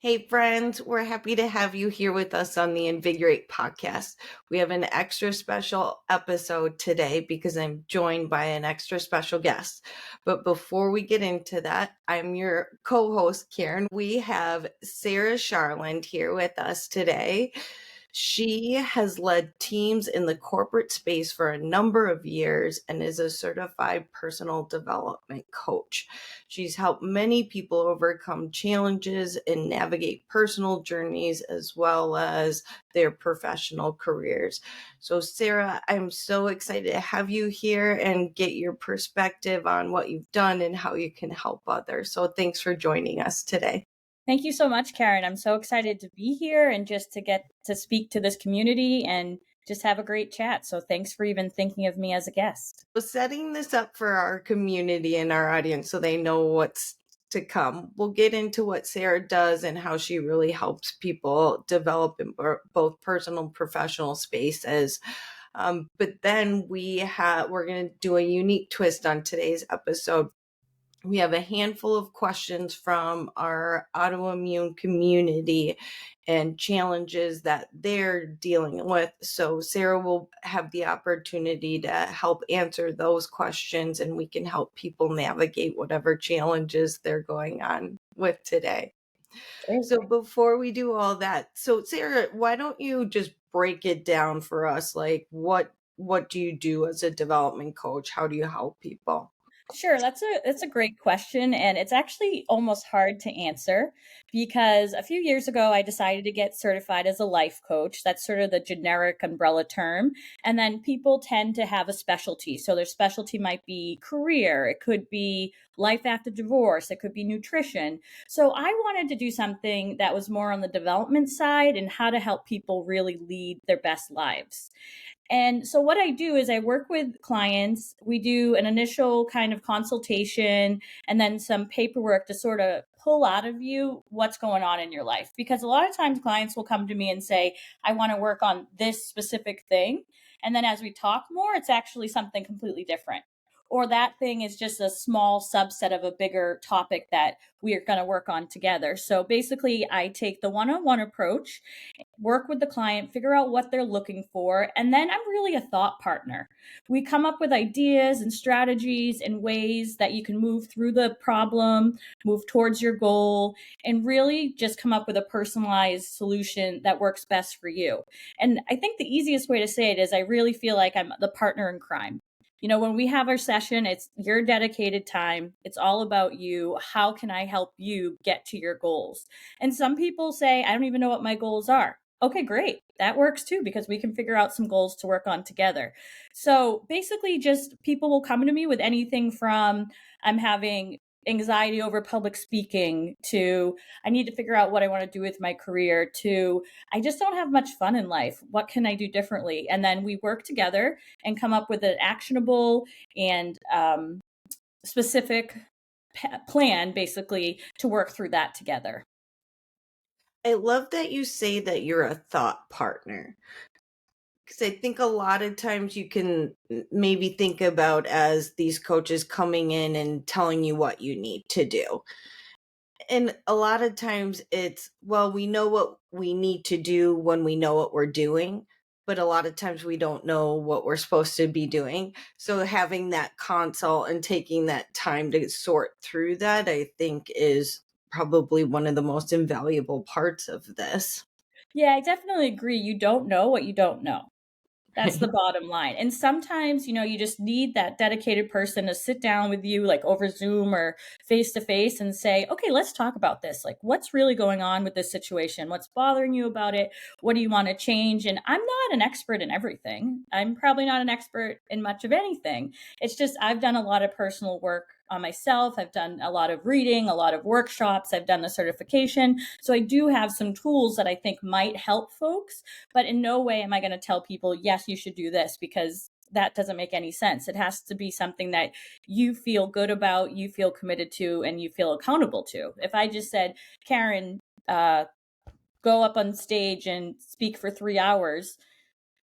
Hey, friends, we're happy to have you here with us on the Invigorate podcast. We have an extra special episode today because I'm joined by an extra special guest. But before we get into that, I'm your co host, Karin. We have Sarah Charland here with us today. She has led teams in the corporate space for a number of years and is a certified personal development coach. She's helped many people overcome challenges and navigate personal journeys as well as their professional careers. So, Sarah, I'm so excited to have you here and get your perspective on what you've done and how you can help others. So, thanks for joining us today. Thank you so much, Karin. I'm so excited to be here and just to get to speak to this community and just have a great chat. So thanks for even thinking of me as a guest. So setting this up for our community and our audience so they know what's to come, we'll get into what Sarah does and how she really helps people develop in both personal and professional spaces. But then we're going to do a unique twist on today's episode. We have a handful of questions from our autoimmune community and challenges that they're dealing with. So Sarah will have the opportunity to help answer those questions, and we can help people navigate whatever challenges they're going on with today. Great. So before we do all that, so Sarah, why don't you just break it down for us? Like what do you do as a development coach? How do you help people? Sure, that's a great question, and it's actually almost hard to answer because a few years ago I decided to get certified as a life coach. That's sort of the generic umbrella term, and then people tend to have a specialty. So their specialty might be career, it could be life after divorce, it could be nutrition. So I wanted to do something that was more on the development side and how to help people really lead their best lives. And so what I do is I work with clients. We do an initial kind of consultation and then some paperwork to sort of pull out of you what's going on in your life. Because a lot of times clients will come to me and say, I want to work on this specific thing. And then as we talk more, it's actually something completely different. Or that thing is just a small subset of a bigger topic that we are going to work on together. So basically, I take the one on one approach, work with the client, figure out what they're looking for, and then I'm really a thought partner. We come up with ideas and strategies and ways that you can move through the problem, move towards your goal, and really just come up with a personalized solution that works best for you. And I think the easiest way to say it is I really feel like I'm the partner in crime. You know, when we have our session, it's your dedicated time. It's all about you. How can I help you get to your goals? And some people say, I don't even know what my goals are. Okay, great. That works too, because we can figure out some goals to work on together. So basically, just people will come to me with anything from I'm having anxiety over public speaking to I need to figure out what I want to do with my career to I just don't have much fun in life. What can I do differently? And then we work together and come up with an actionable and specific plan, basically, to work through that together. I love that you say that you're a thought partner because I think a lot of times you can maybe think about as these coaches coming in and telling you what you need to do. And a lot of times it's, well, we know what we need to do when we know what we're doing, but a lot of times we don't know what we're supposed to be doing. So having that consult and taking that time to sort through that, I think is probably one of the most invaluable parts of this. Yeah, I definitely agree. You don't know what you don't know. That's the bottom line. And sometimes, you just need that dedicated person to sit down with you, like over Zoom or face to face, and say, okay, let's talk about this. Like, what's really going on with this situation? What's bothering you about it? What do you want to change? And I'm not an expert in everything. I'm probably not an expert in much of anything. It's just I've done a lot of personal work on myself. I've done a lot of reading, a lot of workshops. I've done the certification. So I do have some tools that I think might help folks, but in no way am I going to tell people, yes, you should do this, because that doesn't make any sense. It has to be something that you feel good about, you feel committed to, and you feel accountable to. If I just said, Karin, go up on stage and speak for 3 hours,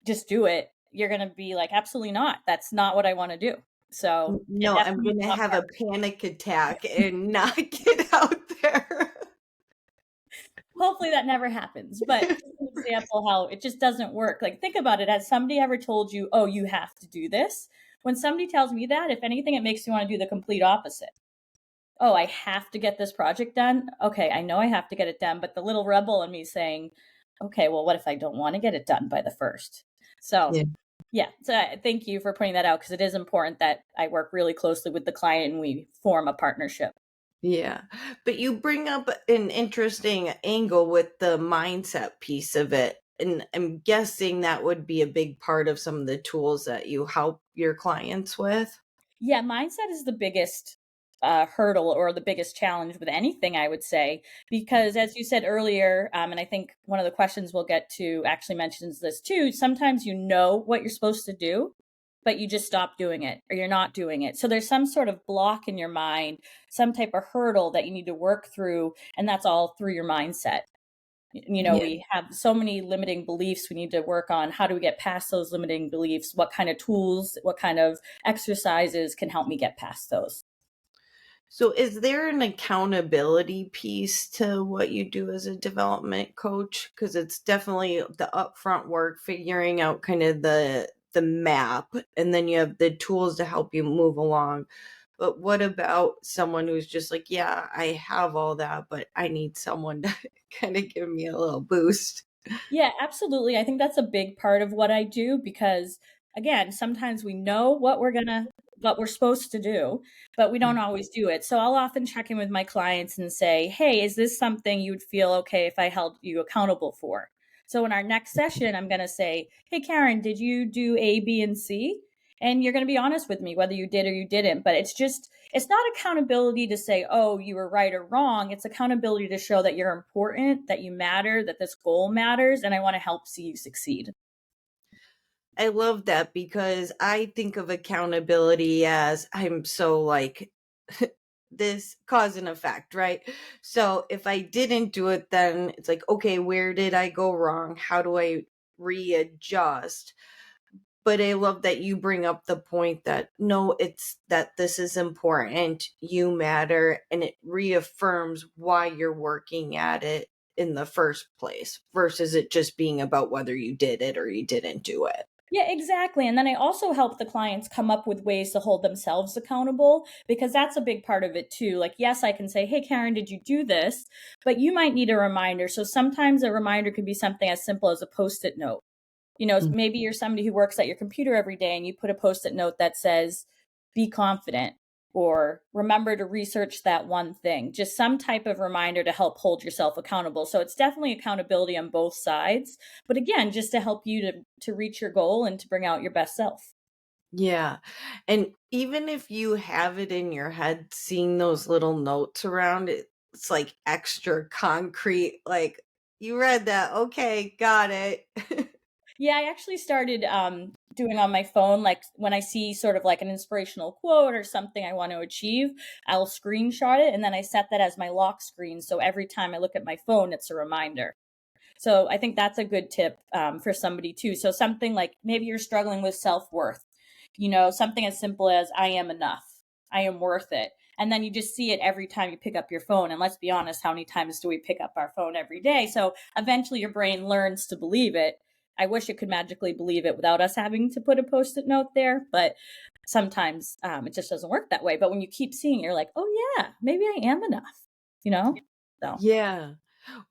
just do it, you're going to be like, absolutely not. That's not what I want to do. So No, I'm going to have a panic attack and not get out there. hopefully that never happens. But just an example how it just doesn't work. Like, think about it. Has somebody ever told you, oh, you have to do this? When somebody tells me that, if anything, it makes me want to do the complete opposite. Oh, I have to get this project done. Okay, I know I have to get it done, but the little rebel in me saying, okay, well, what if I don't want to get it done by the first? So, Yeah. yeah, so thank you for pointing that out, because it is important that I work really closely with the client and we form a partnership. Yeah. But you bring up an interesting angle with the mindset piece of it. And I'm guessing that would be a big part of some of the tools that you help your clients with. Yeah, mindset is the biggest hurdle or the biggest challenge with anything, I would say, because as you said earlier, and I think one of the questions we'll get to actually mentions this too, sometimes you know what you're supposed to do, but you just stop doing it or you're not doing it. So there's some sort of block in your mind, some type of hurdle that you need to work through, and that's all through your mindset. Yeah. We have so many limiting beliefs. We need to work on how do we get past those limiting beliefs? What kind of tools, what kind of exercises can help me get past those? So, is there an accountability piece to what you do as a development coach? Because it's definitely the upfront work, figuring out kind of the map, and then you have the tools to help you move along. But what about someone who's just like, yeah, I have all that, but I need someone to kind of give me a little boost? Yeah, absolutely. I think that's a big part of what I do because, again, sometimes we know what we're supposed to do, but we don't always do it. So I'll often check in with my clients and say, "Hey, is this something you would feel okay if I held you accountable for?" So in our next session, I'm going to say, "Hey, Karin, did you do A, B, and C?" And you're going to be honest with me whether you did or you didn't. But it's not accountability to say, oh, you were right or wrong. It's accountability to show that you're important, that you matter, that this goal matters, and I want to help see you succeed. I love that because I think of accountability as I'm so like this cause and effect, right? So if I didn't do it, then it's like, okay, where did I go wrong? How do I readjust? But I love that you bring up the point that no, it's that this is important, you matter, and it reaffirms why you're working at it in the first place versus it just being about whether you did it or you didn't do it. Yeah, exactly. And then I also help the clients come up with ways to hold themselves accountable because that's a big part of it too. Like, yes, I can say, hey, Karin, did you do this? But you might need a reminder. So sometimes a reminder could be something as simple as a post it note. Maybe you're somebody who works at your computer every day and you put a post it note that says, be confident or remember to research that one thing, just some type of reminder to help hold yourself accountable. So it's definitely accountability on both sides. But again, just to help you to reach your goal and to bring out your best self. Yeah. And even if you have it in your head, seeing those little notes around it, it's like extra concrete. Like, you read that. Okay, got it. Yeah, I actually started doing on my phone, like when I see sort of like an inspirational quote or something I want to achieve, I'll screenshot it and then I set that as my lock screen. So every time I look at my phone, it's a reminder. So I think that's a good tip for somebody too. So something like maybe you're struggling with self-worth, something as simple as I am enough, I am worth it. And then you just see it every time you pick up your phone. And let's be honest, how many times do we pick up our phone every day? So eventually your brain learns to believe it. I wish it could magically believe it without us having to put a post-it note there, but sometimes it just doesn't work that way. But when you keep seeing it, you're like, oh yeah, maybe I am enough, you know? So Yeah.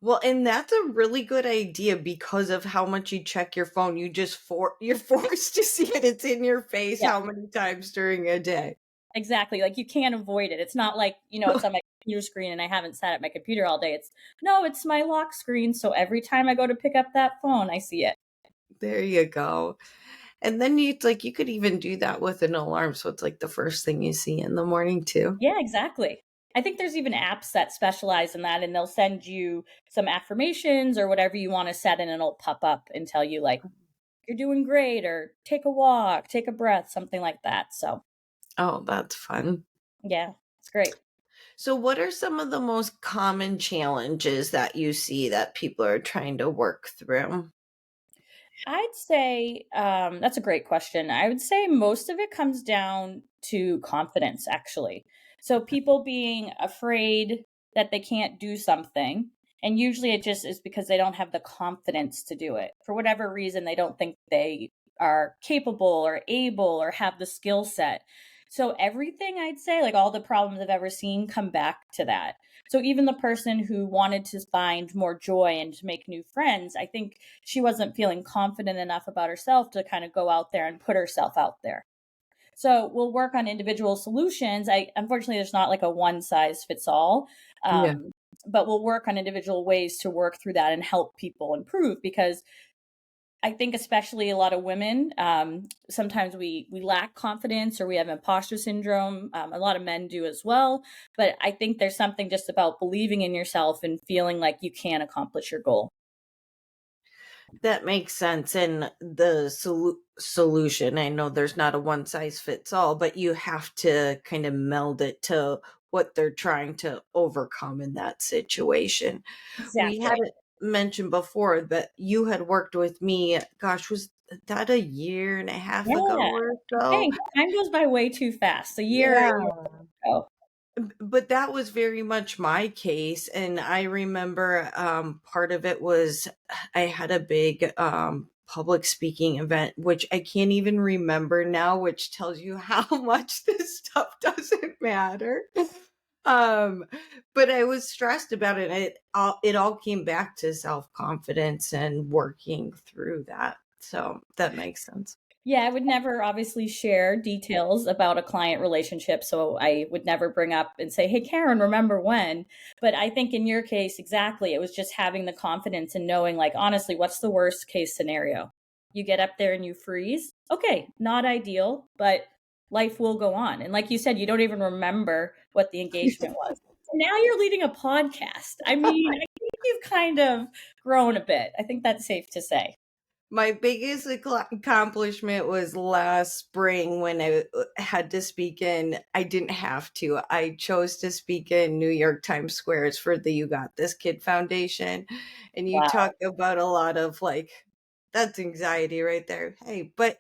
Well, and that's a really good idea because of how much you check your phone. You're forced to see it. It's in your face yeah. how many times during a day. Exactly. Like you can't avoid it. It's not like, it's on my computer screen and I haven't sat at my computer all day. It's my lock screen. So every time I go to pick up that phone, I see it. There you go. And then you could even do that with an alarm. So it's like the first thing you see in the morning too. Yeah, exactly. I think there's even apps that specialize in that and they'll send you some affirmations or whatever you want to set and it'll pop up and tell you like, you're doing great or take a walk, take a breath, something like that. So Oh, that's fun. yeah, it's great. So, what are some of the most common challenges that you see that people are trying to work through? I'd say that's a great question. I would say most of it comes down to confidence, actually. So people being afraid that they can't do something And usually it just is because they don't have the confidence to do it. For whatever reason, they don't think they are capable or able or have the skill set. So everything, I'd say, like all the problems I've ever seen, come back to that. So even the person who wanted to find more joy and to make new friends, I think she wasn't feeling confident enough about herself to kind of go out there and put herself out there. So we'll work on individual solutions. I unfortunately there's not like a one size fits all. Yeah. But we'll work on individual ways to work through that and help people improve, because I think especially a lot of women, sometimes we lack confidence or we have imposter syndrome. A lot of men do as well. But I think there's something just about believing in yourself and feeling like you can accomplish your goal. That makes sense. And the solution, I know there's not a one size fits all, but you have to kind of meld it to what they're trying to overcome in that situation. We had Exactly. it mentioned before that you had worked with me, gosh, was that a year and a half ago Yeah. or so? Dang, time goes by way too fast. A year Yeah. ago. But that was very much my case, and I remember, part of it was I had a big, public speaking event, which I can't even remember now, which tells you how much this stuff doesn't matter. Um, but I was stressed about it, and it all came back to self-confidence and working through that, so that makes sense. Yeah, I would never obviously share details about a client relationship. So I would never bring up and say, hey, Karin, remember when? But I think in your case, exactly, it was just having the confidence and knowing, like, honestly, what's the worst case scenario? You get up there and you freeze. Okay, not ideal, but life will go on. And like you said, you don't even remember what the engagement was. Now you're leading a podcast. I mean, I think you've kind of grown a bit. I think that's safe to say. My biggest accomplishment was last spring when I had to speak in. I didn't have to. I chose to speak in New York Times Squares for the You Got This Kid Foundation. And you Wow. talk about a lot of like, that's anxiety right there. Hey, but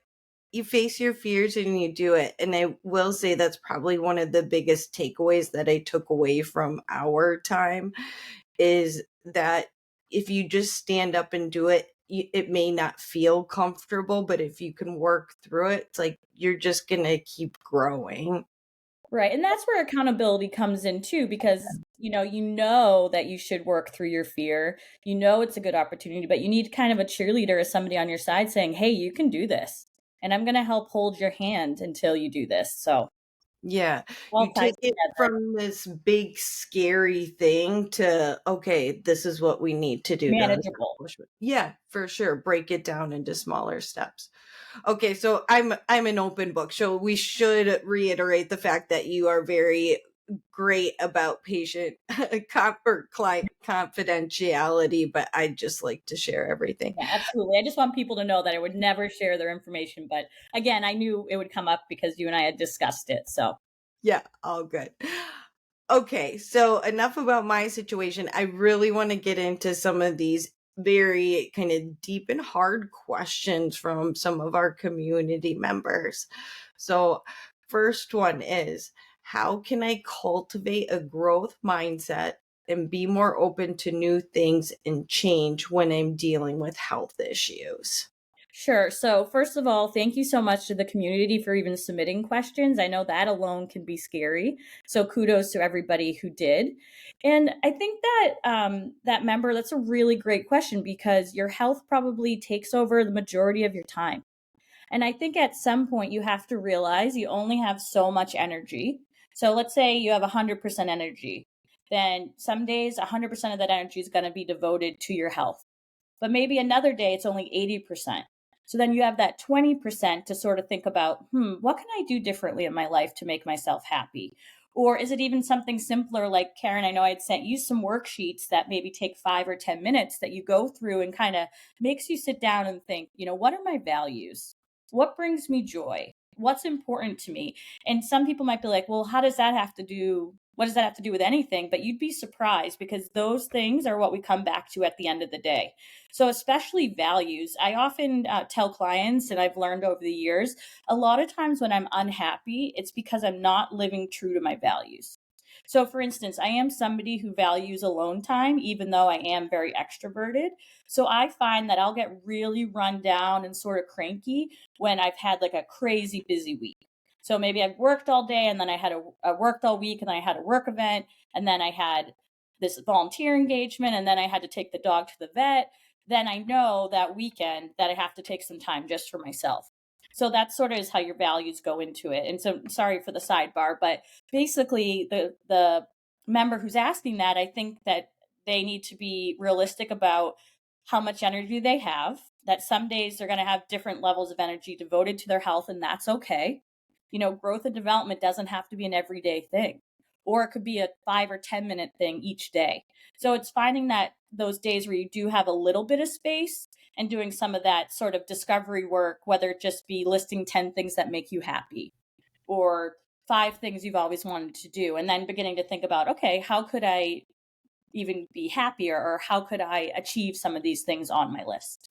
you face your fears and you do it. And I will say that's probably one of the biggest takeaways that I took away from our time is that if you just stand up and do it, it may not feel comfortable, but if you can work through it, it's like you're just going to keep growing. Right. And that's where accountability comes in too, because you know that you should work through your fear. You know it's a good opportunity, but you need kind of a cheerleader or somebody on your side saying, hey, you can do this. And I'm going to help hold your hand until you do this. So Yeah. all You ties take it together. from this big scary thing to, okay, this is what we need to do to Manageable. accomplish it. Yeah, for sure. Break it down into smaller steps. Okay, so I'm an open book. So we should reiterate the fact that you are very great about patient or client confidentiality, but I just like to share everything. Yeah, absolutely. I just want people to know that I would never share their information. But again, I knew it would come up because you and I had discussed it. So Yeah, all good. Okay, so enough about my situation. I really want to get into some of these very kind of deep and hard questions from some of our community members. So, first one is, how can I cultivate a growth mindset and be more open to new things and change when I'm dealing with health issues? sure. So, first of all, thank you so much to the community for even submitting questions. I know that alone can be scary. So, kudos to everybody who did. And I think that that member, that's a really great question, because your health probably takes over the majority of your time. And I think at some point you have to realize you only have so much energy. So, let's say you have 100% energy. Then some days, 100% of that energy is going to be devoted to your health, but maybe another day it's only 80%. So then you have that 20% to sort of think about, what can I do differently in my life to make myself happy? Or is it even something simpler like, Karin, I know I had sent you some worksheets that maybe take 5 or 10 minutes that you go through and kind of makes you sit down and think, what are my values? What brings me joy? What's important to me? And some people might be like, well, how does that have to do? What does that have to do with anything? But you'd be surprised, because those things are what we come back to at the end of the day. So, especially values, I often tell clients, and I've learned over the years, a lot of times when I'm unhappy, it's because I'm not living true to my values. So, for instance, I am somebody who values alone time, even though I am very extroverted. So, I find that I'll get really run down and sort of cranky when I've had like a crazy busy week. So, maybe I've worked all day and then I worked all week and then I had a work event and then I had this volunteer engagement and then I had to take the dog to the vet. Then I know that weekend that I have to take some time just for myself. So that sort of is how your values go into it. And so sorry for the sidebar, but basically the member who's asking that, I think that they need to be realistic about how much energy they have, that some days they're going to have different levels of energy devoted to their health, and that's okay. Growth and development doesn't have to be an everyday thing, or it could be a 5 or 10 minute thing each day. So it's finding that those days where you do have a little bit of space and doing some of that sort of discovery work, whether it just be listing 10 things that make you happy or 5 things you've always wanted to do, and then beginning to think about, okay, how could I even be happier, or how could I achieve some of these things on my list?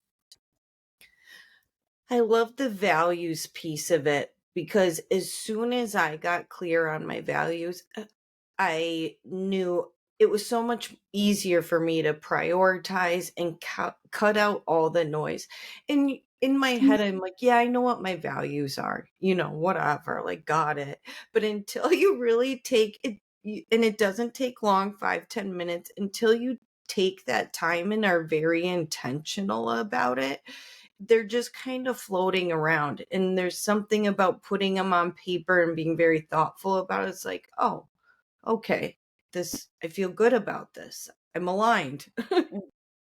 I love the values piece of it because as soon as I got clear on my values, I knew it was so much easier for me to prioritize and cut out all the noise. And in my head, I'm like, yeah, I know what my values are, whatever, like, got it. But until you really take it, and it doesn't take long, 5-10 minutes, until you take that time and are very intentional about it, they're just kind of floating around. And there's something about putting them on paper and being very thoughtful about it. It's like, oh, okay, I feel good about this. I'm aligned.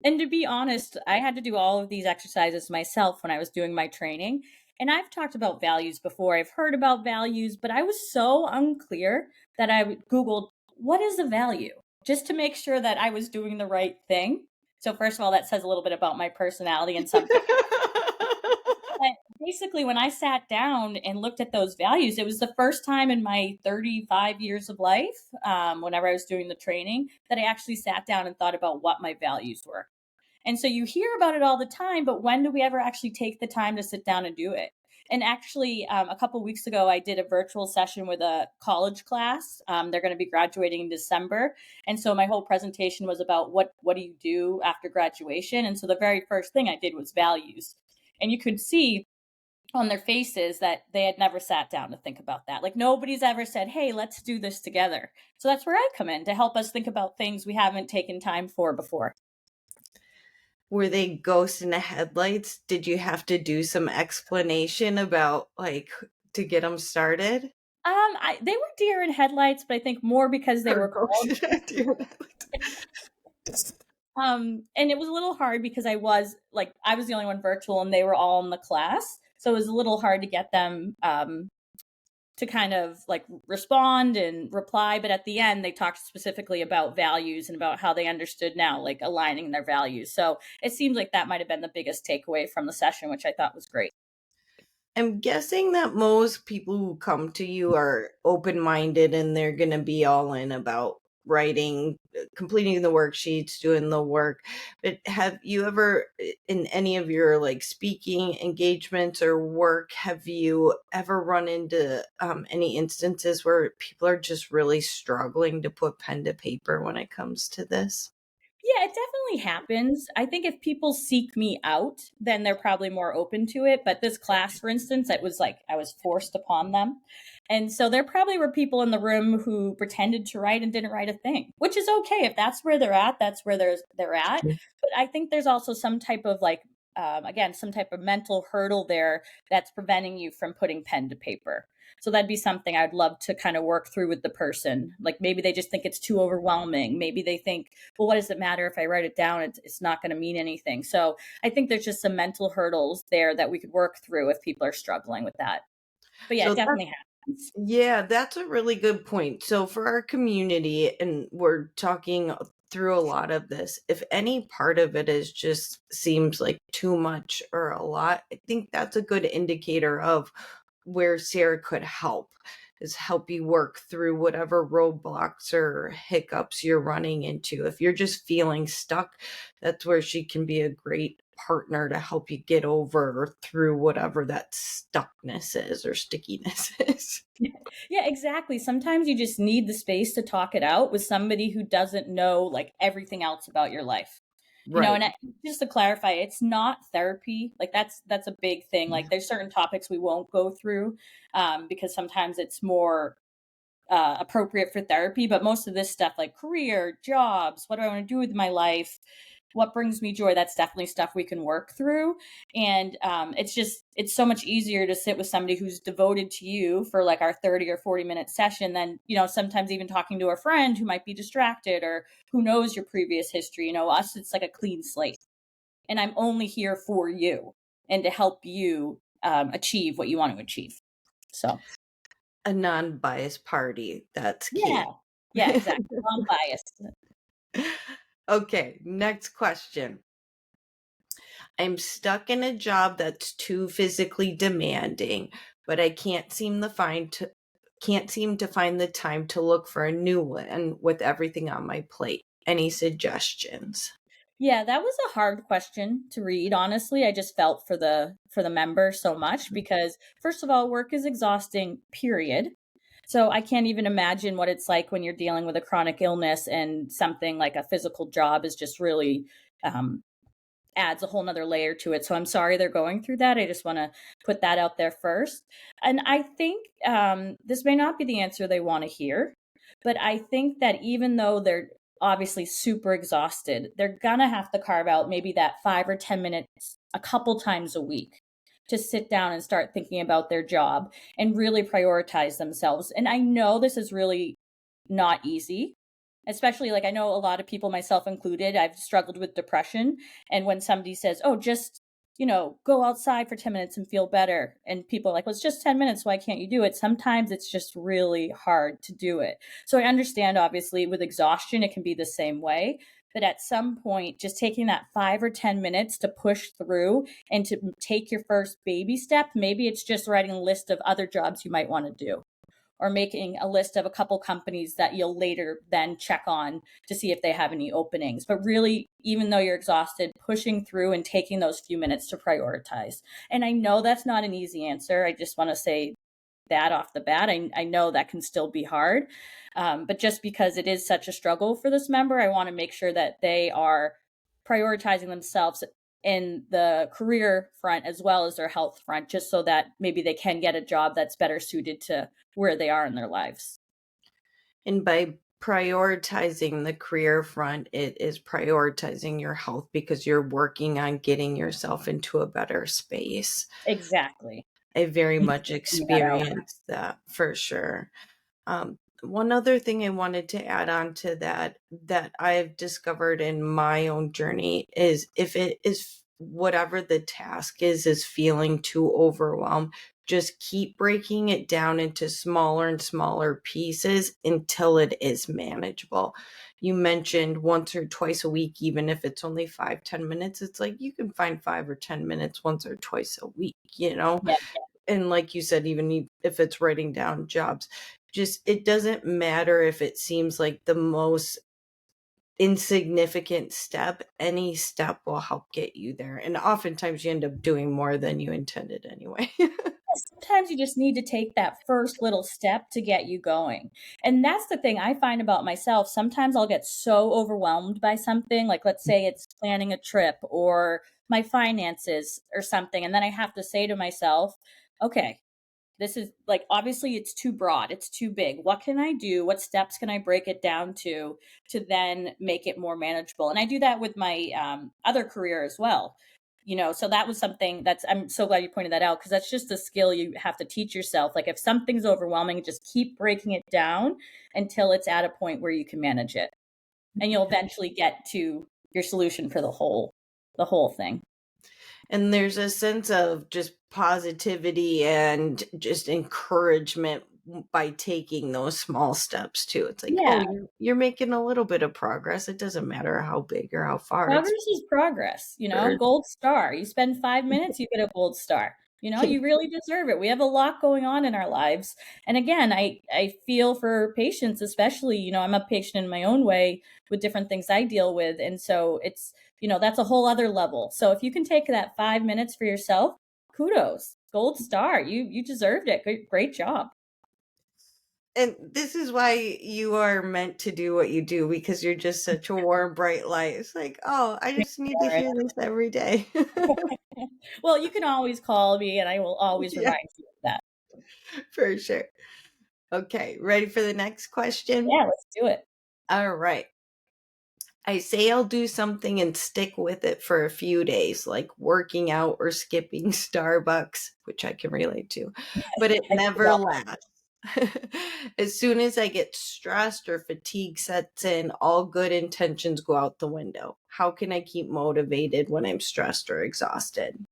And to be honest, I had to do all of these exercises myself when I was doing my training. And I've talked about values before. I've heard about values, but I was so unclear that I Googled, what is a value? Just to make sure that I was doing the right thing. So, first of all, that says a little bit about my personality and something. But basically, when I sat down and looked at those values, it was the first time in my 35 years of life, whenever I was doing the training, that I actually sat down and thought about what my values were. And so you hear about it all the time, but when do we ever actually take the time to sit down and do it? And actually, a couple weeks ago, I did a virtual session with a college class. They're going to be graduating in December, and so my whole presentation was about what do you do after graduation. And so the very first thing I did was values, and you could see on their faces that they had never sat down to think about that. Like nobody's ever said, "Hey, let's do this together." So that's where I come in to help us think about things we haven't taken time for before. Were they ghosts in the headlights? Did you have to do some explanation about, like, to get them started? They were deer in headlights, but I think more because they Or were ghosts called. in the headlights? And it was a little hard because I was the only one virtual, and they were all in the class, so it was a little hard to get them to kind of like respond and reply. But at the end, they talked specifically about values and about how they understood now, like aligning their values. So it seems like that might have been the biggest takeaway from the session, which I thought was great. I'm guessing that most people who come to you are open-minded and they're going to be all in about writing, completing the worksheets, doing the work. But have you ever, in any of your like speaking engagements or work, have you ever run into any instances where people are just really struggling to put pen to paper when it comes to this? Yeah, it definitely happens. I think if people seek me out, then they're probably more open to it. But this class, for instance, it was like I was forced upon them. And so there probably were people in the room who pretended to write and didn't write a thing, which is okay. If that's where they're at, that's where they're at. But I think there's also some type of again, some type of mental hurdle there that's preventing you from putting pen to paper. So that'd be something I'd love to kind of work through with the person. Like maybe they just think it's too overwhelming. Maybe they think, well, what does it matter if I write it down? It's not going to mean anything. So I think there's just some mental hurdles there that we could work through if people are struggling with that. But yeah, So it that's definitely happens. Yeah, that's a really good point. So for our community, and we're talking through a lot of this, if any part of it is just seems like too much or a lot, I think that's a good indicator of where Sarah could help. is help you work through whatever roadblocks or hiccups you're running into. If you're just feeling stuck, that's where she can be a great partner to help you get over or through whatever that stuckness is or stickiness is. Yeah, exactly. Sometimes you just need the space to talk it out with somebody who doesn't know like everything else about your life. Right. Just to clarify, it's not therapy. Like that's a big thing. Like there's certain topics we won't go through because sometimes it's more appropriate for therapy. But most of this stuff, like career, jobs, what do I want to do with my life, what brings me joy, that's definitely stuff we can work through. And it's so much easier to sit with somebody who's devoted to you for like our 30 or 40-minute session than sometimes even talking to a friend who might be distracted or who knows your previous history. Us, it's like a clean slate, and I'm only here for you and to help you achieve what you want to achieve. So A non-biased party. That's yeah, key. yeah, exactly, non-biased. Okay, next question. I'm stuck in a job that's too physically demanding, but I can't seem to find the time to look for a new one with everything on my plate. Any suggestions? Yeah, that was a hard question to read. Honestly, I just felt for the member so much because first of all, work is exhausting, period. So I can't even imagine what it's like when you're dealing with a chronic illness and something like a physical job is just really um, adds a whole nother layer to it. So I'm sorry they're going through that. I just want to put that out there first. And I think this may not be the answer they want to hear, but I think that even though they're obviously super exhausted, they're going to have to carve out maybe that 5 or 10 minutes a couple times a week to sit down and start thinking about their job and really prioritize themselves. And I know this is really not easy, especially like I know a lot of people, myself included, I've struggled with depression. And when somebody says, oh, just go outside for 10 minutes and feel better, and people are like, well, it's just 10 minutes, why can't you do it? Sometimes it's just really hard to do it. So I understand, obviously, with exhaustion it can be the same way, but at some point just taking that 5 or 10 minutes to push through and to take your first baby step, maybe it's just writing a list of other jobs you might want to do, or making a list of a couple companies that you'll later then check on to see if they have any openings. But really, even though you're exhausted, pushing through and taking those few minutes to prioritize. And I know that's not an easy answer. I just want to say that off the bat. I know that can still be hard. But just because it is such a struggle for this member, I want to make sure that they are prioritizing themselves in the career front as well as their health front, just so that maybe they can get a job that's better suited to where they are in their lives. And by prioritizing the career front, it is prioritizing your health because you're working on getting yourself into a better space. Exactly. I very Thank you much for pointing that out. experienced that for sure. One other thing I wanted to add on to that I've discovered in my own journey is if it is whatever the task is feeling too overwhelmed, just keep breaking it down into smaller and smaller pieces until it is manageable. You mentioned once or twice a week, even if it's only 5-10 minutes, it's like you can find 5 or 10 minutes once or twice a week, Yeah. and like you said, even if it's writing down jobs, just it doesn't matter if it seems like the most insignificant step. Any step will help get you there, and oftentimes you end up doing more than you intended anyway. Sometimes you just need to take that first little step to get you going. And that's the thing I find about myself. Sometimes I'll get so overwhelmed by something, like let's say it's planning a trip or my finances or something. And then I have to say to myself, okay, this is like, obviously it's too broad, it's too big. What can I do? What steps can I break it down to then make it more manageable? And I do that with my other career as well. So that was something that's, I'm so glad you pointed that out, because that's just a skill you have to teach yourself. Like if something's overwhelming, just keep breaking it down until it's at a point where you can manage it, and you'll eventually get to your solution for the whole thing. And there's a sense of just positivity and just encouragement by taking those small steps too. It's like, oh, Yeah, you're making a little bit of progress. It doesn't matter how big or how far it's progress is progress. for. Gold star. You spend 5 minutes, you get a gold star. You really deserve it. We have a lot going on in our lives. And again, I feel for patients, especially, I'm a patient in my own way with different things I deal with. And so it's, that's a whole other level. So if you can take that 5 minutes for yourself, kudos, gold star. You deserved it. Great job. And this is why you are meant to do what you do, because you're just such a warm, bright light. It's like, oh, I just need to hear this every day. Well, you can always call me and I will always Yeah, remind you of that. for sure. Okay, ready for the next question? Yeah, let's do it. All right. I say I'll do something and stick with it for a few days, like working out or skipping Starbucks, which I can relate to, but it I do never that. lasts. As soon as I get stressed or fatigue sets in, all good intentions go out the window. How can I keep motivated when I'm stressed or exhausted?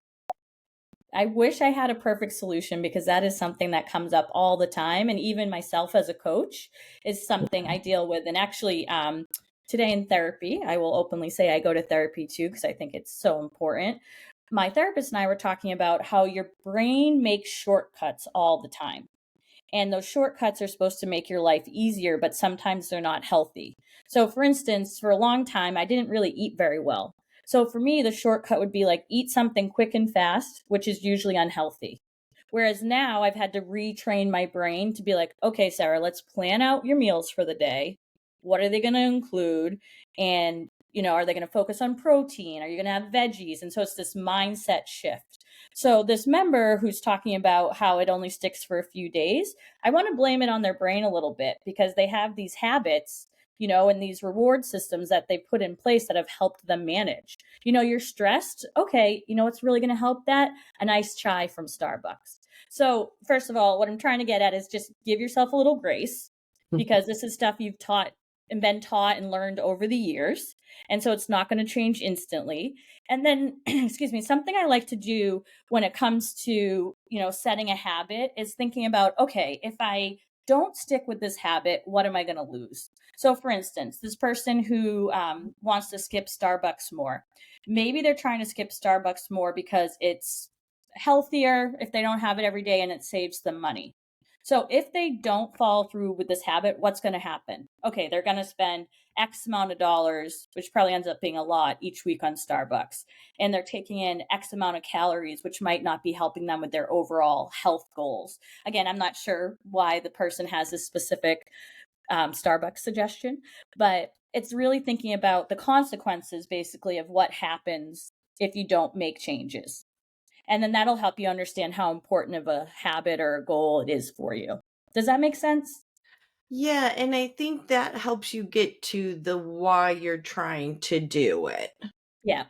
I wish I had a perfect solution because that is something that comes up all the time. And even myself as a coach is something I deal with. And actually, today in therapy, I will openly say I go to therapy too because I think it's so important. My therapist and I were talking about how your brain makes shortcuts all the time. And those shortcuts are supposed to make your life easier, but sometimes they're not healthy. So, for instance, for a long time, I didn't really eat very well. So, for me, the shortcut would be like eat something quick and fast, which is usually unhealthy. Whereas now I've had to retrain my brain to be like, okay, Sarah, let's plan out your meals for the day. What are they going to include? And, are they going to focus on protein? Are you going to have veggies? And so it's this mindset shift. So this member who's talking about how it only sticks for a few days, I want to blame it on their brain a little bit because they have these habits, and these reward systems that they put in place that have helped them manage. You're stressed. Okay, what's really going to help that? A nice chai from Starbucks. So, first of all, what I'm trying to get at is just give yourself a little grace because this is stuff you've taught and been taught and learned over the years. And so it's not going to change instantly. And then, excuse me, something I like to do when it comes to, setting a habit is thinking about, okay, if I don't stick with this habit, what am I going to lose? So, for instance, this person who wants to skip Starbucks more, maybe they're trying to skip Starbucks more because it's healthier if they don't have it every day and it saves them money. So if they don't follow through with this habit, what's going to happen? Okay, they're going to spend X amount of dollars, which probably ends up being a lot each week on Starbucks. And they're taking in X amount of calories, which might not be helping them with their overall health goals. Again, I'm not sure why the person has this specific Starbucks suggestion, but it's really thinking about the consequences basically of what happens if you don't make changes. And then that'll help you understand how important of a habit or a goal it is for you. Does that make sense? Yeah, and I think that helps you get to the why you're trying to do it. Yeah.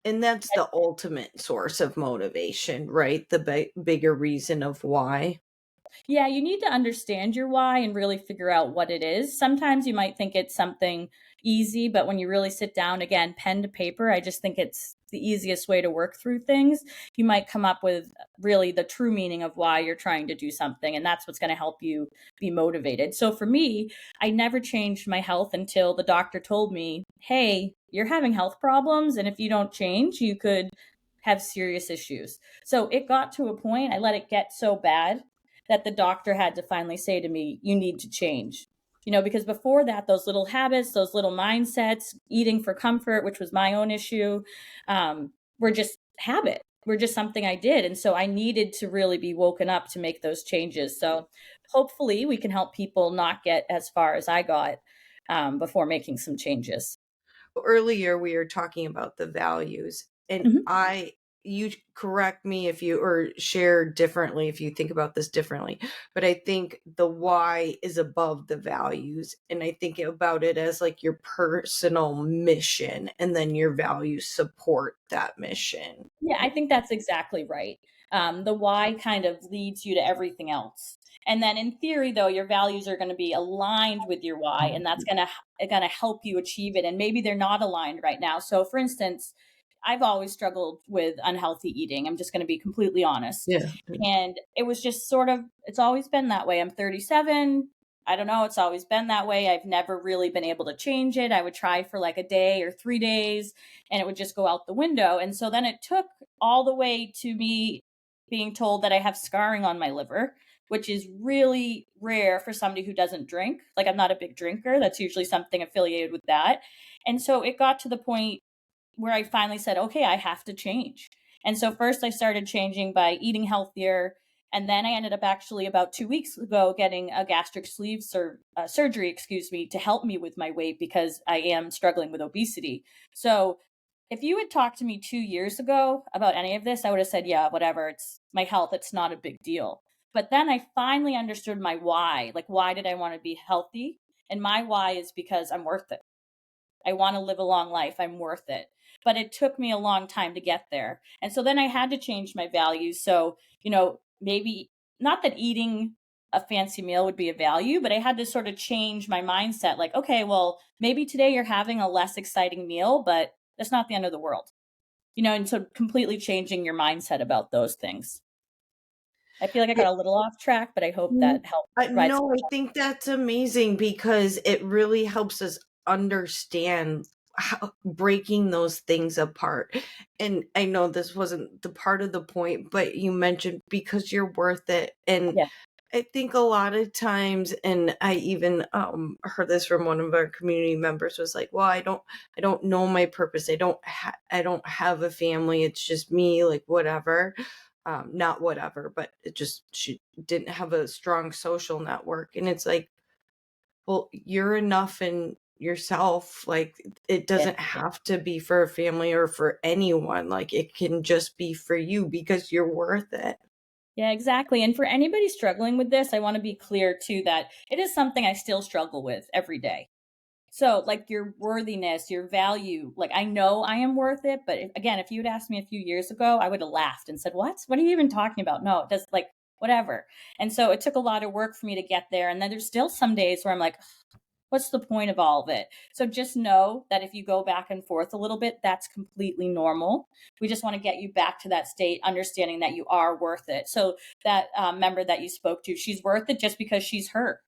And that's the ultimate source of motivation, right? The bigger reason of why. Yeah, you need to understand your why and really figure out what it is. Sometimes you might think it's something easy, but when you really sit down, again, pen to paper, I just think it's the easiest way to work through things. You might come up with really the true meaning of why you're trying to do something, and that's what's going to help you be motivated. So for me, I never changed my health until the doctor told me, hey, you're having health problems, and if you don't change, you could have serious issues. So it got to a point, I let it get so bad that the doctor had to finally say to me, you need to change. Because before that, those little habits, those little mindsets, eating for comfort, which was my own issue, were just habit, were just something I did. And so I needed to really be woken up to make those changes. So hopefully we can help people not get as far as I got before making some changes. Earlier we were talking about the values, and Mhm. you correct me if you or share differently if you think about this differently, but I think the why is above the values, and I think about it as like your personal mission, and then your values support that mission. Yeah, I think that's exactly right. The why kind of leads you to everything else. And then in theory, though, your values are going to be aligned with your why, and that's going to help you achieve it. And maybe they're not aligned right now. So, for instance, I've always struggled with unhealthy eating. I'm just going to be completely honest. Yeah. And it was just sort of, it's always been that way. I'm 37. I don't know. It's always been that way. I've never really been able to change it. I would try for like a day or 3 days and it would just go out the window. And so then it took all the way to me being told that I have scarring on my liver, which is really rare for somebody who doesn't drink. Like, I'm not a big drinker. That's usually something affiliated with that. And so it got to the point where I finally said, okay, I have to change. And so first I started changing by eating healthier. And then I ended up actually about 2 weeks ago getting a gastric sleeve surgery, to help me with my weight because I am struggling with obesity. So if you had talked to me 2 years ago about any of this, I would have said, yeah, whatever. It's my health. It's not a big deal. But then I finally understood my why. Like, why did I want to be healthy? And my why is because I'm worth it. I want to live a long life. I'm worth it. But it took me a long time to get there. And so then I had to change my values. So, maybe not that eating a fancy meal would be a value, but I had to sort of change my mindset. Like, okay, well, maybe today you're having a less exciting meal, but that's not the end of the world. And so completely changing your mindset about those things. I feel like I got a little off track, but I hope Mm, that helped provide some. no, I think that's amazing because it really helps us understand how breaking those things apart. And I know this wasn't the part of the point, but you mentioned because you're worth it. And Yeah, I think a lot of times, and I even heard this from one of our community members, was like, well, I don't know my purpose. I don't have a family. It's just me, like whatever. Not whatever, but it just, she didn't have a strong social network. And it's like, well, you're enough in yourself. Like, it yeah. doesn't have to be for a family or for anyone. Like, it can just be for you because you're worth it. Yeah, exactly. And for anybody struggling with this, I want to be clear too that it is something I still struggle with every day. So, like, your worthiness, your value, like, I know I am worth it. But again, if you had asked me a few years ago, I would have laughed and said, what? What are you even talking about? No, it does, like, whatever. And so it took a lot of work for me to get there. And then there's still some days where I'm like, what's the point of all of it? So just know that if you go back and forth a little bit, that's completely normal. We just want to get you back to that state, understanding that you are worth it. So that member that you spoke to, she's worth it just because she's her.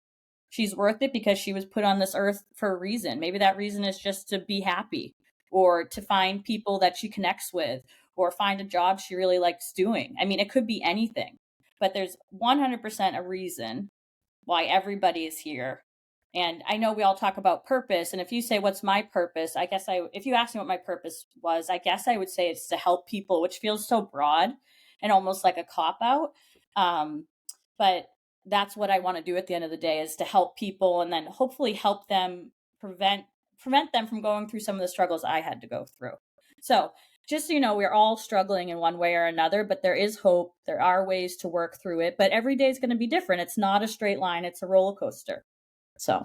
She's worth it because she was put on this earth for a reason. Maybe that reason is just to be happy or to find people that she connects with or find a job she really likes doing. I mean, it could be anything, but there's 100% a reason why everybody is here. And I know we all talk about purpose. And if you say, what's my purpose? If you ask me what my purpose was, I guess I would say it's to help people, which feels so broad and almost like a cop out. But that's what I want to do at the end of the day, is to help people and then hopefully help them prevent them from going through some of the struggles I had to go through. So just so you know, we're all struggling in one way or another, but there is hope. There are ways to work through it, but every day is going to be different. It's not a straight line. It's a roller coaster. So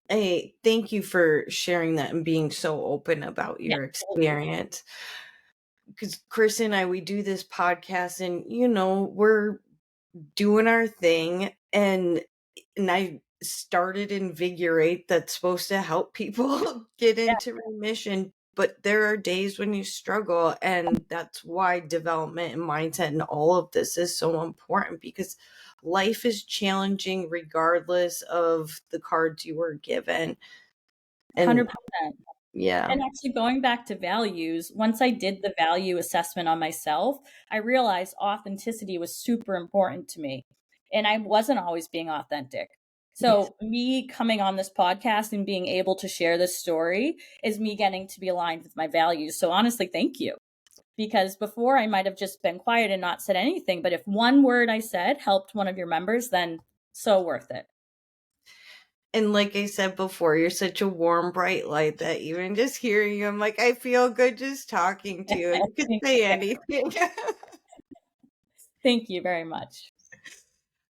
Hey, thank you for sharing that and being so open about yeah, your totally. experience. Because Chris and I, we do this podcast, and we're doing our thing, and I started Invigorate, that's supposed to help people get Yeah, into remission. But there are days when you struggle, and that's why development and mindset and all of this is so important, because life is challenging regardless of the cards you were given. And 100%. yeah. And actually going back to values, once I did the value assessment on myself, I realized authenticity was super important to me. And I wasn't always being authentic. So me coming on this podcast and being able to share this story is me getting to be aligned with my values. So honestly, thank you. Because before I might have just been quiet and not said anything. But if one word I said helped one of your members, then so worth it. And like I said before, you're such a warm, bright light that even just hearing you, I'm like, I feel good just talking to you. You could Thank say you. anything. Thank you very much.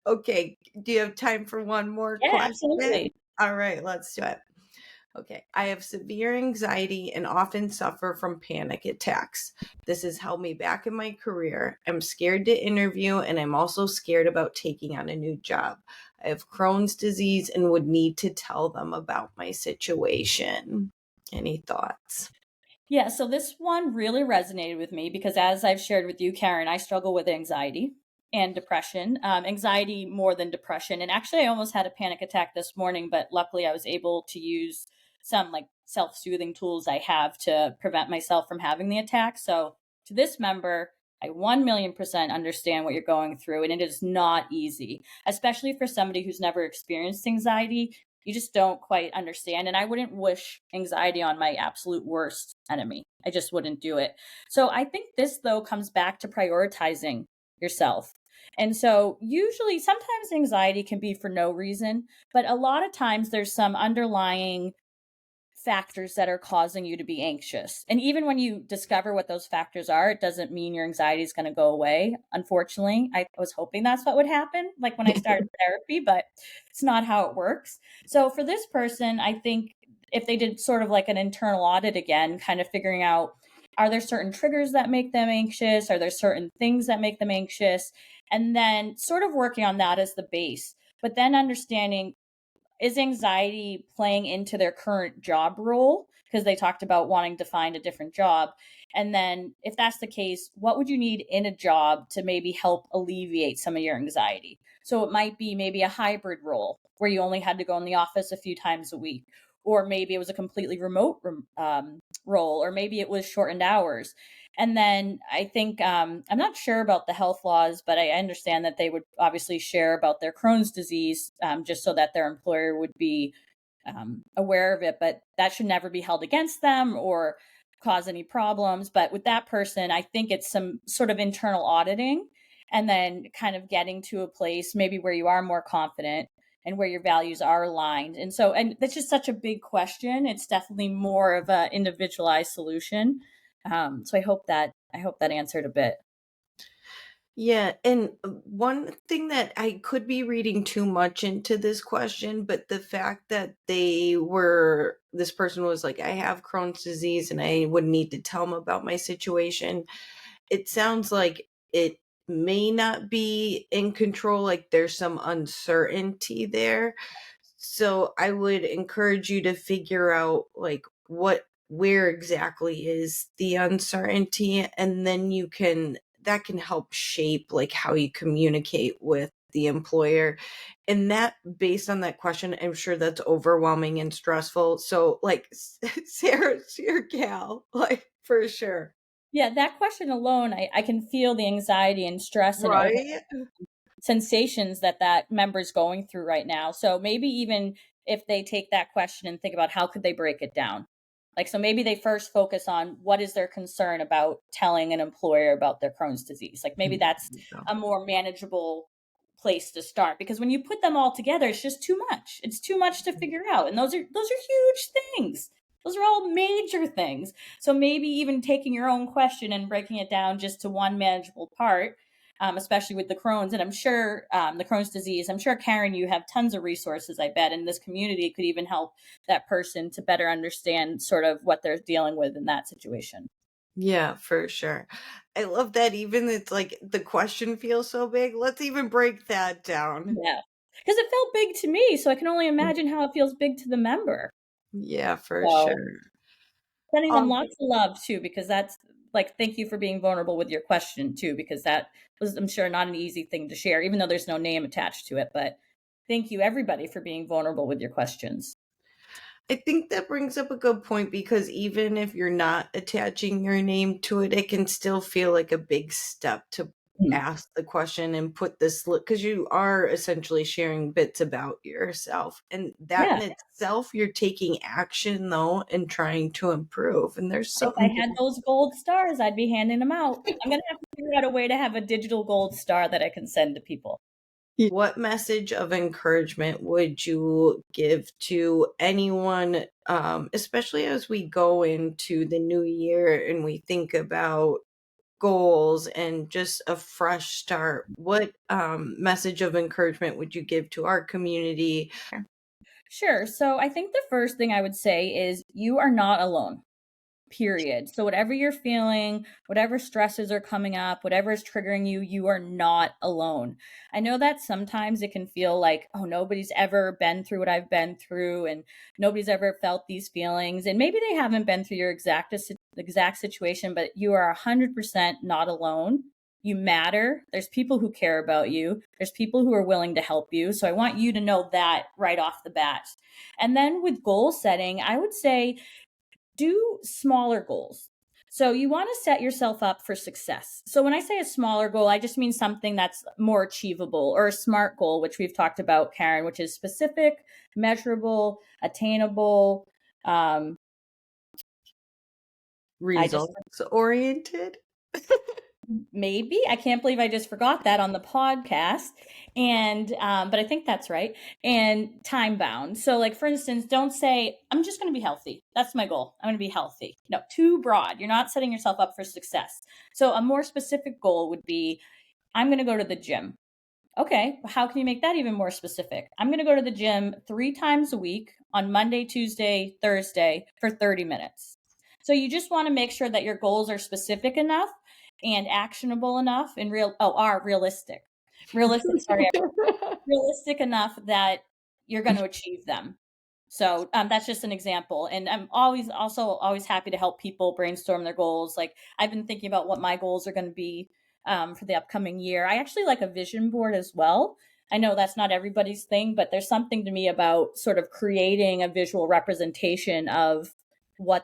Okay. Do you have time for one more Yeah, question? absolutely. All right, let's do it. Okay. I have severe anxiety and often suffer from panic attacks. This has held me back in my career. I'm scared to interview, and I'm also scared about taking on a new job. I have Crohn's disease and would need to tell them about my situation. Any thoughts? Yeah, so this one really resonated with me because, as I've shared with you, Karin, I struggle with anxiety and depression. Anxiety more than depression. And actually, I almost had a panic attack this morning, but luckily I was able to use some like self soothing tools I have to prevent myself from having the attack. So, to this member, I 1,000,000% understand what you're going through, and it is not easy, especially for somebody who's never experienced anxiety. You just don't quite understand. And I wouldn't wish anxiety on my absolute worst enemy. I just wouldn't do it. So I think this, though, comes back to prioritizing yourself. And so, usually, sometimes anxiety can be for no reason, but a lot of times there's some underlying factors that are causing you to be anxious. And even when you discover what those factors are, it doesn't mean your anxiety is going to go away. Unfortunately, I was hoping that's what would happen, like when I started therapy, but it's not how it works. So for this person, I think if they did sort of like an internal audit again, kind of figuring out, are there certain triggers that make them anxious? Are there certain things that make them anxious? And then sort of working on that as the base, but then understanding, is anxiety playing into their current job role? Because they talked about wanting to find a different job. And then, if that's the case, what would you need in a job to maybe help alleviate some of your anxiety? So it might be maybe a hybrid role where you only had to go in the office a few times a week, or maybe it was a completely remote role, or maybe it was shortened hours. And then I think, I'm not sure about the health laws, but I understand that they would obviously share about their Crohn's disease, just so that their employer would be aware of it. But that should never be held against them or cause any problems. But with that person, I think it's some sort of internal auditing, and then kind of getting to a place maybe where you are more confident and where your values are aligned. And so, and that's just such a big question. It's definitely more of an individualized solution. So I hope that answered a bit. Yeah, and one thing that I could be reading too much into this question, but the fact that this person was like, I have Crohn's disease and I would need to tell them about my situation. It sounds like it may not be in control, like there's some uncertainty there. So I would encourage you to figure out like where exactly is the uncertainty, and then that can help shape like how you communicate with the employer. And that, based on that question, I'm sure that's overwhelming and stressful. So like Sarah's your gal, like for sure. Yeah, that question alone, I can feel the anxiety and stress and over Right? sensations that that member is going through right now. So maybe even if they take that question and think about how could they break it down. Like, so maybe they first focus on what is their concern about telling an employer about their Crohn's disease. Like maybe that's a more manageable place to start, because when you put them all together, it's just too much. It's too much to figure out. And those are huge things. Those are all major things. So maybe even taking your own question and breaking it down just to one manageable part, especially with the Crohn's. And I'm sure the Crohn's disease, I'm sure, Karin, you have tons of resources, I bet, and this community could even help that person to better understand sort of what they're dealing with in that situation. Yeah, for sure. I love that. Even it's like the question feels so big. Let's even break that down. Yeah. Because it felt big to me. So I can only imagine how it feels big to the member. Yeah, for So sure. sending them Um, lots of love too, because that's like, thank you for being vulnerable with your question too, because that was, I'm sure, not an easy thing to share, even though there's no name attached to it. But thank you, everybody, for being vulnerable with your questions. I think that brings up a good point, because even if you're not attaching your name to it, it can still feel like a big step to Mm. ask the question and put this, because you are essentially sharing bits about yourself. And that Yeah. in itself, you're taking action though and trying to improve. And there's If I something had those gold stars, I'd be handing them out. I'm going to have to figure out a way to have a digital gold star that I can send to people. What message of encouragement would you give to anyone, especially as we go into the new year and we think about goals and just a fresh start? What message of encouragement would you give to our community? Sure. So I think the first thing I would say is you are not alone. Period. So whatever you're feeling, whatever stresses are coming up, whatever is triggering you, you are not alone. I know that sometimes it can feel like, oh, nobody's ever been through what I've been through, and nobody's ever felt these feelings. And maybe they haven't been through your exact situation, but you are 100% not alone. You matter. There's people who care about you. There's people who are willing to help you. So I want you to know that right off the bat. And then with goal setting, I would say do smaller goals. So you want to set yourself up for success. So when I say a smaller goal, I just mean something that's more achievable, or a SMART goal, which we've talked about, Karin, which is specific, measurable, attainable. Results oriented. Maybe. I can't believe I just forgot that on the podcast. And but I think that's right. And time bound. So like, for instance, don't say I'm just going to be healthy. That's my goal. I'm going to be healthy. No, too broad. You're not setting yourself up for success. So a more specific goal would be I'm going to go to the gym. Okay, how can you make that even more specific? I'm going to go to the gym 3 times a week on Monday, Tuesday, Thursday for 30 minutes. So you just want to make sure that your goals are specific enough and actionable enough and realistic. Realistic enough that you're going to achieve them. So that's just an example. And I'm always happy to help people brainstorm their goals. Like, I've been thinking about what my goals are going to be for the upcoming year. I actually like a vision board as well. I know that's not everybody's thing, but there's something to me about sort of creating a visual representation of what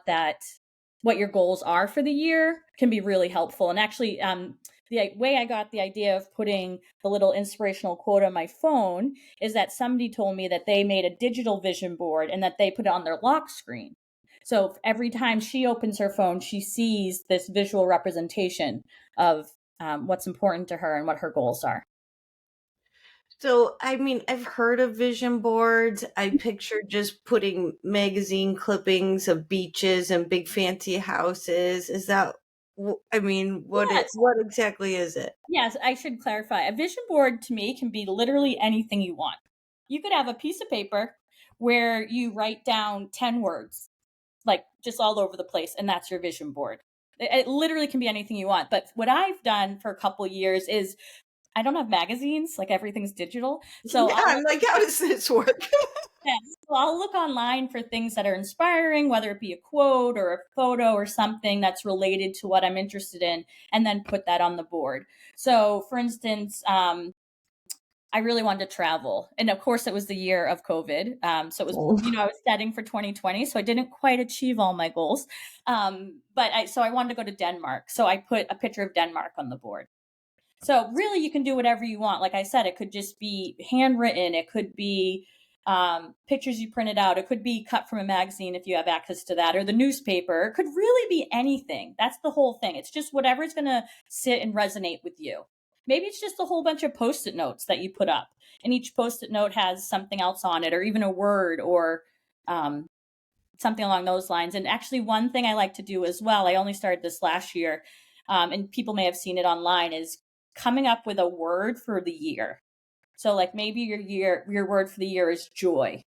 your goals are for the year can be really helpful. And actually, the way I got the idea of putting the little inspirational quote on my phone is that somebody told me that they made a digital vision board and that they put it on their lock screen. So every time she opens her phone, she sees this visual representation of what's important to her and what her goals are. So, I mean, I've heard of vision boards. I picture just putting magazine clippings of beaches and big fancy houses. Is that, I mean, Yes. what exactly is it? Yes, I should clarify. A vision board to me can be literally anything you want. You could have a piece of paper where you write down 10 words, like just all over the place, and that's your vision board. It literally can be anything you want. But what I've done for a couple of years is I don't have magazines, like everything's digital. So Yeah, I'm like, how does this work? I'll look online for things that are inspiring, whether it be a quote or a photo or something that's related to what I'm interested in, and then put that on the board. So, for instance, I really wanted to travel. And of course, it was the year of COVID. So it was, I was setting for 2020. So I didn't quite achieve all my goals. So I wanted to go to Denmark. So I put a picture of Denmark on the board. So really, you can do whatever you want. Like I said, it could just be handwritten. It could be pictures you printed out. It could be cut from a magazine if you have access to that, or the newspaper. It could really be anything. That's the whole thing. It's just whatever's going to sit and resonate with you. Maybe it's just a whole bunch of Post-it notes that you put up, and each Post-it note has something else on it, or even a word, or something along those lines. And actually, one thing I like to do as well, I only started this last year, and people may have seen it online, is coming up with a word for the year. So like maybe your word for the year is joy.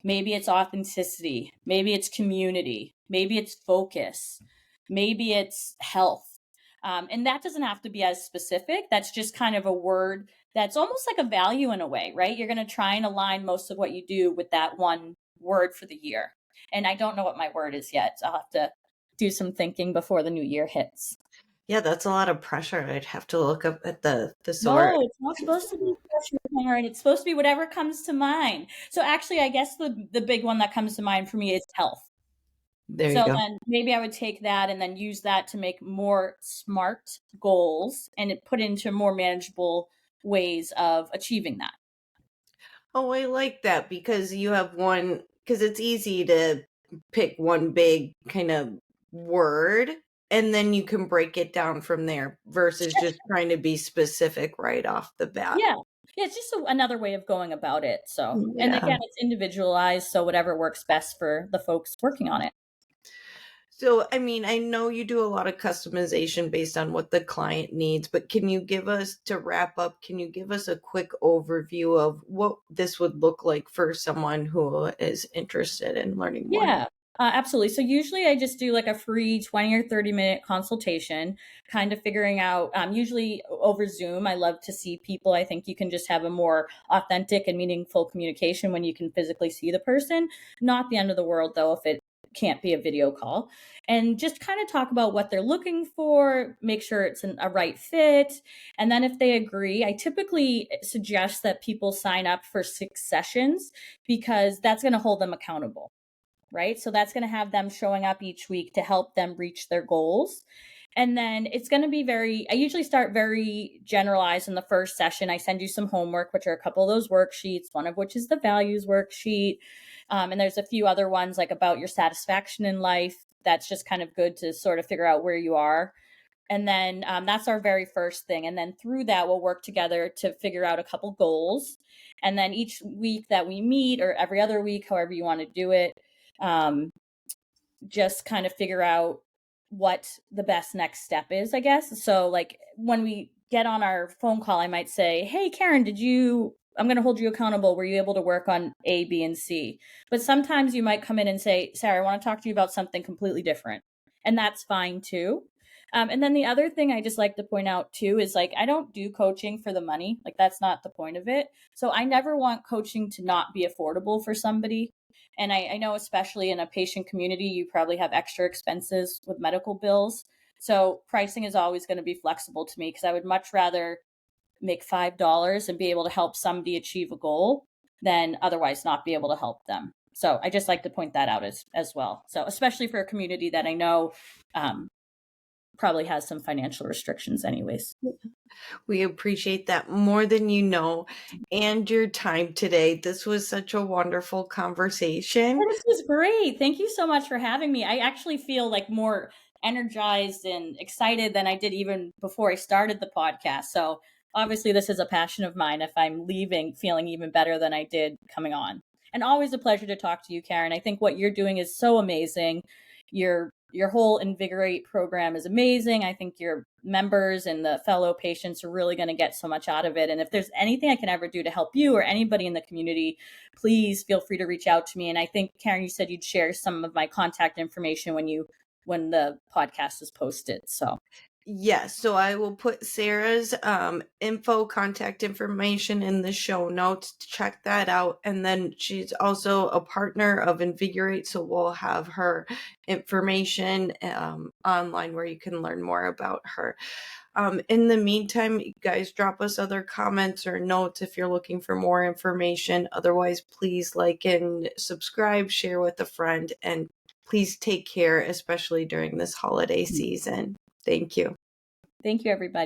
Maybe it's authenticity. Maybe it's community. Maybe it's focus. Maybe it's health. And that doesn't have to be as specific. That's just kind of a word that's almost like a value in a way, right? You're going to try and align most of what you do with that one word for the year. And I don't know what my word is yet. So I'll have to do some thinking before the new year hits. Yeah, that's a lot of pressure. I'd have to look up at the No, it's not supposed to be pressure, Karen. It's supposed to be whatever comes to mind. So actually, I guess the big one that comes to mind for me is health. There you So go. then maybe I would take that and then use that to make more SMART goals and put into more manageable ways of achieving that. Oh, I like that because you have one, because it's easy to pick one big kind of word and then you can break it down from there versus just trying to be specific right off the bat. Yeah. It's just another way of going about it. So, and Yeah. again, it's individualized. So whatever works best for the folks working on it. So, I mean, I know you do a lot of customization based on what the client needs, but can you give us, to wrap up, can you give us a quick overview of what this would look like for someone who is interested in learning more? Yeah, absolutely. So usually I just do like a free 20 or 30-minute consultation, kind of figuring out, usually over Zoom. I love to see people. I think you can just have a more authentic and meaningful communication when you can physically see the person. Not the end of the world, though, if it can't be a video call, and just kind of talk about what they're looking for, make sure it's a right fit. And then if they agree, I typically suggest that people sign up for 6 sessions because that's going to hold them accountable. right? So that's going to have them showing up each week to help them reach their goals. And then it's going to be I usually start very generalized in the first session. I send you some homework, which are a couple of those worksheets, one of which is the values worksheet. And there's a few other ones like about your satisfaction in life. That's just kind of good to sort of figure out where you are. And then that's our very first thing. And then through that, we'll work together to figure out a couple goals. And then each week that we meet, or every other week, however you want to do it, just kind of figure out what the best next step is, I guess. So like when we get on our phone call, I might say, hey, Karin, I'm going to hold you accountable. Were you able to work on A, B, and C? But sometimes you might come in and say, Sarah, I want to talk to you about something completely different. And that's fine too. And then the other thing I just like to point out too is like, I don't do coaching for the money. Like that's not the point of it. So I never want coaching to not be affordable for somebody. And I know, especially in a patient community, you probably have extra expenses with medical bills. So pricing is always going to be flexible to me because I would much rather make $5 and be able to help somebody achieve a goal than otherwise not be able to help them. So I just like to point that out as well. So especially for a community that I know probably has some financial restrictions anyways. We appreciate that more than you know, and your time today. This was such a wonderful conversation. This was great. Thank you so much for having me. I actually feel like more energized and excited than I did even before I started the podcast. So obviously this is a passion of mine if I'm leaving feeling even better than I did coming on. And always a pleasure to talk to you, Karin. I think what you're doing is so amazing. Your whole Invigorate program is amazing. I think your members and the fellow patients are really going to get so much out of it. And if there's anything I can ever do to help you or anybody in the community, please feel free to reach out to me. And I think, Karin, you said you'd share some of my contact information when the podcast is posted. So Yes, so I will put Sarah's contact information in the show notes to check that out. And then she's also a partner of Invigorate, so we'll have her information online where you can learn more about her. In the meantime, you guys drop us other comments or notes if you're looking for more information. Otherwise, please like and subscribe, share with a friend, and please take care, especially during this holiday season. Thank you. thank you, everybody.